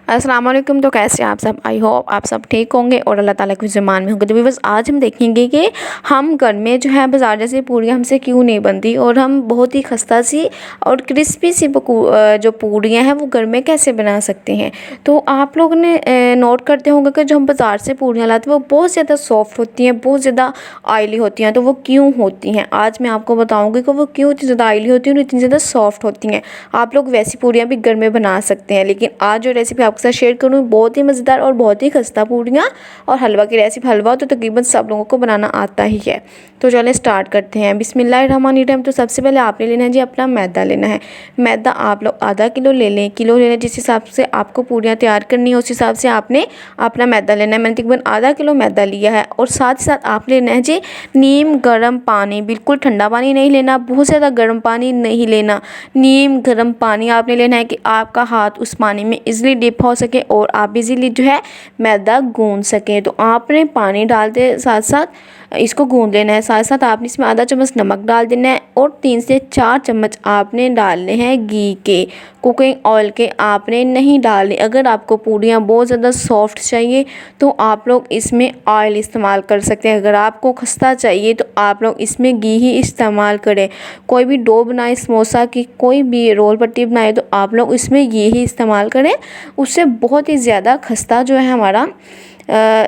अस्सलाम वालेकुम। तो कैसे आप सब? आई होप आप सब ठीक होंगे और अल्लाह ताला के ज़मान में होंगे। तो बस आज हम देखेंगे कि हम घर में जो है बाज़ार जैसी पूरियाँ हमसे क्यों नहीं बनती और हम बहुत ही खस्ता सी और क्रिस्पी सी जो पूरियाँ हैं वो घर में कैसे बना सकते हैं। तो आप लोगों ने नोट करते होंगे कि जो हम बाज़ार से पूरियाँ लाते हैं वो बहुत ज़्यादा सॉफ्ट होती हैं, बहुत ज़्यादा ऑयली होती हैं। तो वो क्यों होती हैं, आज मैं आपको बताऊँगी कि वो क्यों इतनी ज़्यादा ऑयली होती हैं और इतनी ज़्यादा सॉफ्ट होती हैं। आप लोग वैसी पूरियाँ भी घर में बना सकते हैं, लेकिन आज जो रेसिपी आपके साथ शेयर करूँ बहुत ही मज़ेदार और बहुत ही खस्ता पूरियाँ और हलवा की रेसिपी। हलवा तो तकरीबन सब लोगों को बनाना आता ही है। तो चलें स्टार्ट करते हैं। बिस्मिल्लाहिर्रहमानिर्रहीम। तो सबसे पहले आपने लेना है जी अपना मैदा लेना है। मैदा आप लोग आधा किलो ले लें, किलो ले लें, जिस हिसाब से आपको पूरियाँ तैयार करनी है उस हिसाब से आपने अपना मैदा लेना है। मैंने तकरीबन आधा किलो मैदा लिया है। और साथ ही साथ आप लेना है जी नीम गर्म पानी। बिल्कुल ठंडा पानी नहीं लेना, बहुत ज़्यादा गर्म पानी नहीं लेना, नीम गर्म पानी आपने लेना है कि आपका हाथ उस पानी में इजीली डिप हो सके और आप इजीली जो है मैदा गूंद सकें। तो आपने पानी डालते साथ साथ इसको गूंद लेना है। साथ साथ आपने इसमें आधा चम्मच नमक डाल देना है और 3 से 4 चम्मच आपने डालने हैं घी के, कुकिंग ऑयल के आपने नहीं डालने। अगर आपको पूरियाँ बहुत ज़्यादा सॉफ्ट चाहिए तो आप लोग इसमें ऑयल इस्तेमाल कर सकते हैं। अगर आपको खस्ता चाहिए तो आप लोग इसमें घी ही इस्तेमाल करें। कोई भी डो बनाए समोसा की, कोई भी रोल पट्टी बनाए तो आप लोग इसमें घी ही इस्तेमाल करें, उससे बहुत ही ज़्यादा खस्ता जो है हमारा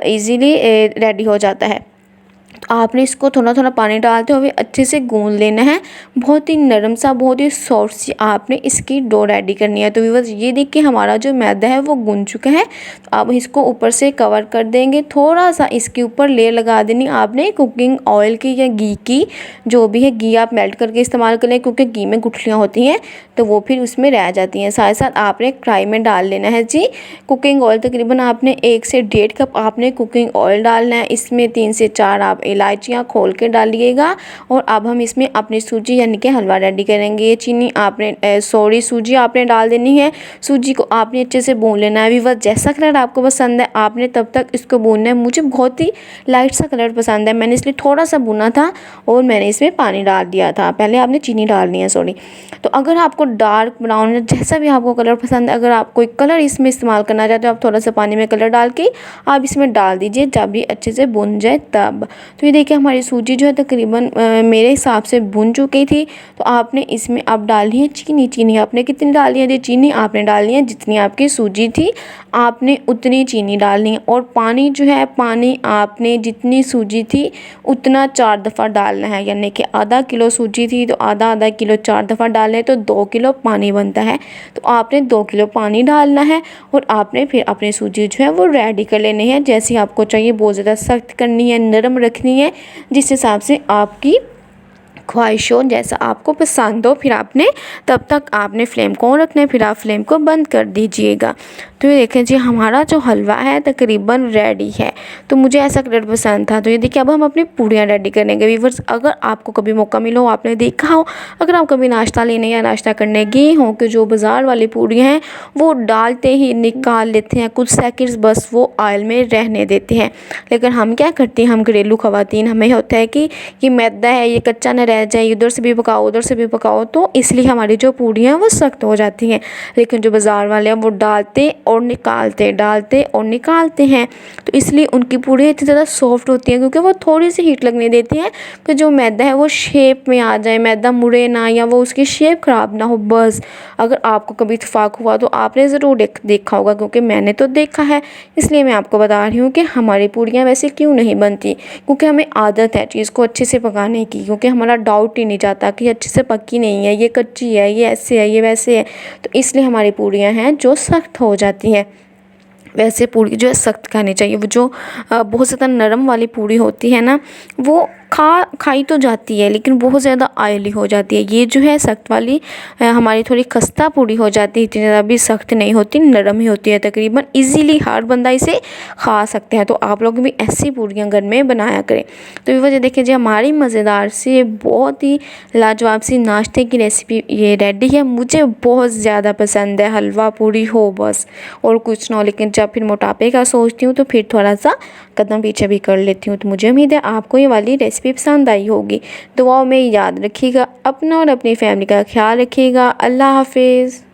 इजीली रेडी हो जाता है। तो आपने इसको थोड़ा थोड़ा पानी डालते हुए अच्छे से गूंद लेना है। बहुत ही नरम सा, बहुत ही सॉफ्ट सी आपने इसकी डो रेडी करनी है। तो व्यूअर्स ये देखिए हमारा जो मैदा है वो गूंद चुका है। तो अब इसको ऊपर से कवर कर देंगे, थोड़ा सा इसके ऊपर लेयर लगा देनी आपने कुकिंग ऑयल की या घी की, जो भी है घी आप मेल्ट करके इस्तेमाल करें क्योंकि घी में गुठलियाँ होती हैं तो वो फिर उसमें रह जाती हैं। साथ साथ आपने कढ़ाई में डाल लेना है जी कुकिंग ऑयल। तकरीबन आपने 1 से 1.5 कप आपने कुकिंग ऑयल डालना है। इसमें 3 से 4 आप इलायचियाँ खोल के डालिएगा। और अब हम इसमें अपनी सूजी यानी कि हलवा रेडी करेंगे। चीनी आपने सूजी आपने डाल देनी है। सूजी को आपने अच्छे से भून लेना है। व्यूअर्स जैसा कलर आपको पसंद है आपने तब तक इसको भूनना है। मुझे बहुत ही लाइट सा कलर पसंद है, मैंने इसलिए थोड़ा सा भुना था और मैंने इसमें पानी डाल दिया था। पहले आपने चीनी डालनी है, सॉरी। तो अगर आपको डार्क ब्राउन या जैसा भी आपको कलर पसंद है, अगर आप कोई कलर इसमें इस्तेमाल करना चाहते हो आप थोड़ा सा पानी में कलर डाल के आप इसमें डाल दीजिए जब ये अच्छे से भुन जाए तब। तो ये देखिए हमारी सूजी जो है तकरीबन मेरे हिसाब से भुन चुकी थी। तो आपने इसमें अब डालनी है चीनी। चीनी आपने कितनी डालनी है? चीनी आपने डालनी है जितनी आपकी सूजी थी आपने उतनी चीनी डालनी है। और पानी जो है, पानी आपने जितनी सूजी थी उतना 4 दफ़ा डालना है। यानी कि आधा किलो सूजी थी तो आधा आधा किलो 4 दफ़ा डालें तो 2 किलो पानी बनता है। तो आपने 2 किलो पानी डालना है और आपने फिर अपनी सूजी जो है वो रेडी कर लेनी है जैसी आपको चाहिए। बहुत ज़्यादा सख्त करनी है, नरम रखनी है, जिस हिसाब से आपकी ख्वाहिश हो, जैसा आपको पसंद हो। फिर आपने तब तक आपने फ्लेम को रखना है, फिर आप फ्लेम को बंद कर दीजिएगा। तो ये देखें जी हमारा जो हलवा है तकरीबन रेडी है। तो मुझे ऐसा कलर पसंद था। तो ये देखिए अब हम अपनी पूरियाँ रेडी करेंगे। व्यूअर्स अगर आपको कभी मौका मिलो, आपने देखा हो, अगर आप कभी नाश्ता लेने या नाश्ता करने गए हों कि जो बाज़ार वाली पूरियाँ हैं वो डालते ही निकाल लेते हैं, कुछ सेकंड्स बस वो ऑयल में रहने देते हैं। लेकिन हम क्या करते हैं, हम घरेलू ख़वातीन, हमें होता है कि ये मैदा है ये कच्चा न रह जाए, उधर से भी पकाओ उधर से भी पकाओ, तो इसलिए हमारी जो पूरियाँ हैं वो सख्त हो जाती हैं। लेकिन जो बाज़ार वाले हैं वो डालते और निकालते, डालते और निकालते हैं, तो इसलिए उनकी पूरियाँ इतनी ज़्यादा सॉफ्ट होती हैं क्योंकि वो थोड़ी सी हीट लगने देती हैं कि जो मैदा है वो शेप में आ जाए, मैदा मुड़े ना या वो उसकी शेप ख़राब ना हो। बस अगर आपको कभी इत्तेफाक हुआ तो आपने ज़रूर देखा होगा, क्योंकि मैंने तो देखा है, इसलिए मैं आपको बता रही हूँ कि हमारी पूरियाँ वैसे क्यों नहीं बनती। क्योंकि हमें आदत है चीज़ को अच्छे से पकाने की, क्योंकि हमारा डाउट ही नहीं जाता कि अच्छे से पकी नहीं है, ये कच्ची है, ये ऐसे है, ये वैसे है। तो इसलिए हमारी पूरियाँ हैं जो सख्त हो जाती हैं। वैसे पूरी जो है सख्त खानी चाहिए। वो जो बहुत ज़्यादा नरम वाली पूरी होती है ना वो खाई तो जाती है लेकिन बहुत ज़्यादा ऑयली हो जाती है। ये जो है सख्त वाली हमारी थोड़ी खस्ता पूरी हो जाती है, इतनी ज़्यादा भी सख्त नहीं होती, नरम ही होती है। तकरीबन इजीली हर बंदा इसे खा सकते हैं। तो आप लोग भी ऐसी पूरियाँ घर में बनाया करें। तो ये वजह देखिए जी हमारी मज़ेदार सी बहुत ही लाजवाब सी नाश्ते की रेसिपी ये रेडी है। मुझे बहुत ज़्यादा पसंद है, हलवा पूरी हो बस और कुछ ना हो। लेकिन जब फिर मोटापे का सोचती हूँ तो फिर थोड़ा सा कदम पीछे भी कर लेती हूँ। तो मुझे उम्मीद है आपको ये वाली रेसिपी पसंद आई होगी। दुआओं में याद रखिएगा, अपना और अपनी फैमिली का ख्याल रखिएगा। अल्लाह हाफिज़।